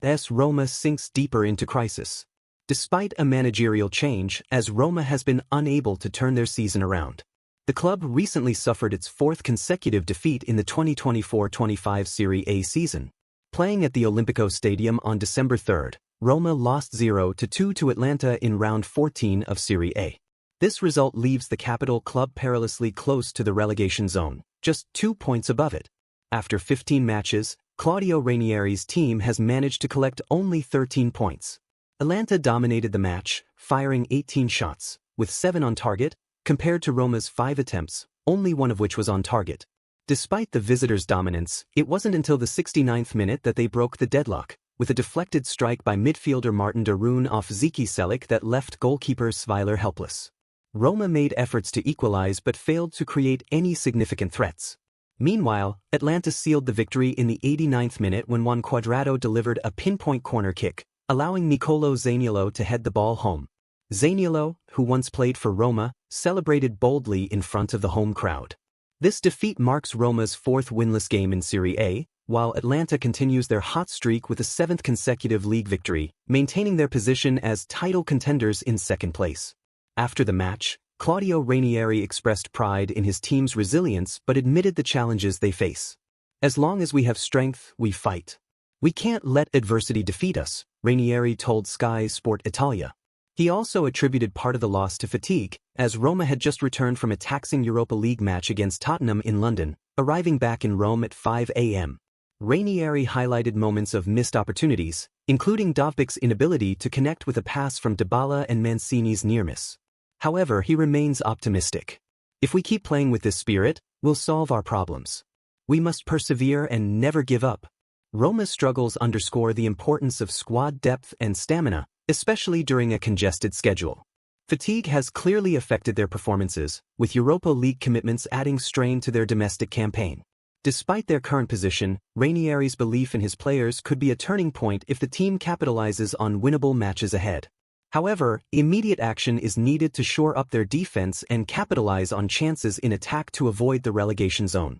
AS Roma sinks deeper into crisis. Despite a managerial change, AS Roma has been unable to turn their season around. The club recently suffered its fourth consecutive defeat in the 2024-25 Serie A season. Playing at the Olimpico Stadium on December 3, Roma lost 0-2 to Atalanta in round 14 of Serie A. This result leaves the capital club perilously close to the relegation zone, just 2 points above it. After 15 matches, Claudio Ranieri's team has managed to collect only 13 points. Atalanta dominated the match, firing 18 shots, with 7 on target, compared to Roma's 5 attempts, only one of which was on target. Despite the visitors' dominance, it wasn't until the 69th minute that they broke the deadlock, with a deflected strike by midfielder Martin de Roon off Zeki Celik that left goalkeeper Sviler helpless. Roma made efforts to equalize but failed to create any significant threats. Meanwhile, Atalanta sealed the victory in the 89th minute when Juan Cuadrado delivered a pinpoint corner kick, allowing Nicolo Zaniolo to head the ball home. Zaniolo, who once played for Roma, celebrated boldly in front of the home crowd. This defeat marks Roma's fourth winless game in Serie A, while Atalanta continues their hot streak with a 7th consecutive league victory, maintaining their position as title contenders in second place. After the match, Claudio Ranieri expressed pride in his team's resilience but admitted the challenges they face. "As long as we have strength, we fight. We can't let adversity defeat us," Ranieri told Sky Sport Italia. He also attributed part of the loss to fatigue, as Roma had just returned from a taxing Europa League match against Tottenham in London, arriving back in Rome at 5 a.m. Ranieri highlighted moments of missed opportunities, including Dovbik's inability to connect with a pass from Dybala and Mancini's near miss. However, he remains optimistic. "If we keep playing with this spirit, we'll solve our problems. We must persevere and never give up." Roma's struggles underscore the importance of squad depth and stamina, especially during a congested schedule. Fatigue has clearly affected their performances, with Europa League commitments adding strain to their domestic campaign. Despite their current position, Ranieri's belief in his players could be a turning point if the team capitalizes on winnable matches ahead. However, immediate action is needed to shore up their defense and capitalize on chances in attack to avoid the relegation zone.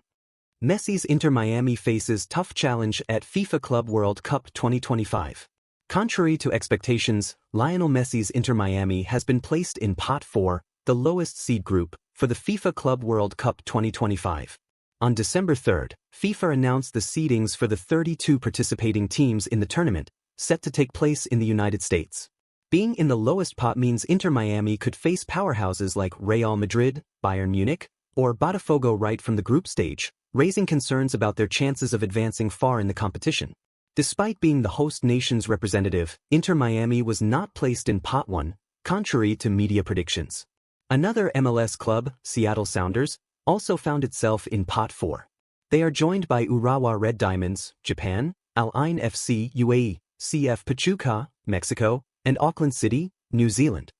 Messi's Inter Miami faces tough challenge at FIFA Club World Cup 2025. Contrary to expectations, Lionel Messi's Inter Miami has been placed in Pot 4, the lowest seed group, for the FIFA Club World Cup 2025. On December 3, FIFA announced the seedings for the 32 participating teams in the tournament, set to take place in the United States. Being in the lowest pot means Inter Miami could face powerhouses like Real Madrid, Bayern Munich, or Botafogo right from the group stage, raising concerns about their chances of advancing far in the competition. Despite being the host nation's representative, Inter Miami was not placed in Pot 1, contrary to media predictions. Another MLS club, Seattle Sounders, also found itself in Pot 4. They are joined by Urawa Red Diamonds, Japan, Al Ain FC, UAE, CF Pachuca, Mexico, and Auckland City, New Zealand.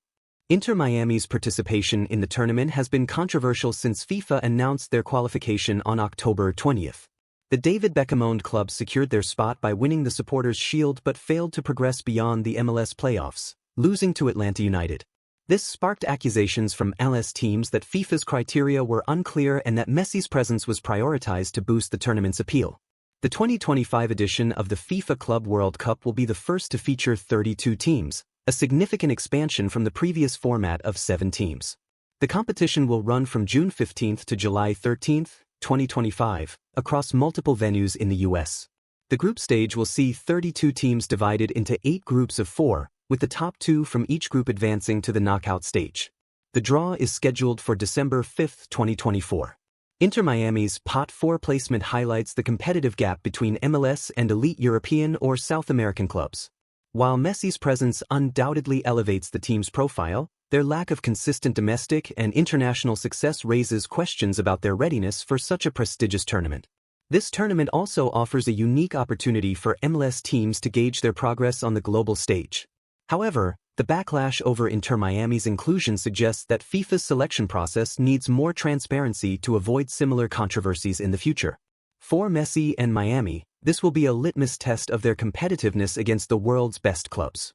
Inter Miami's participation in the tournament has been controversial since FIFA announced their qualification on October 20th. The David Beckham-owned club secured their spot by winning the Supporters' Shield but failed to progress beyond the MLS playoffs, losing to Atlanta United. This sparked accusations from MLS teams that FIFA's criteria were unclear and that Messi's presence was prioritized to boost the tournament's appeal. The 2025 edition of the FIFA Club World Cup will be the first to feature 32 teams, a significant expansion from the previous format of 7 teams. The competition will run from June 15 to July 13, 2025, across multiple venues in the U.S. The group stage will see 32 teams divided into 8 groups of 4, with the top 2 from each group advancing to the knockout stage. The draw is scheduled for December 5, 2024. Inter Miami's Pot 4 placement highlights the competitive gap between MLS and elite European or South American clubs. While Messi's presence undoubtedly elevates the team's profile, their lack of consistent domestic and international success raises questions about their readiness for such a prestigious tournament. This tournament also offers a unique opportunity for MLS teams to gauge their progress on the global stage. However, the backlash over Inter Miami's inclusion suggests that FIFA's selection process needs more transparency to avoid similar controversies in the future. For Messi and Miami, this will be a litmus test of their competitiveness against the world's best clubs.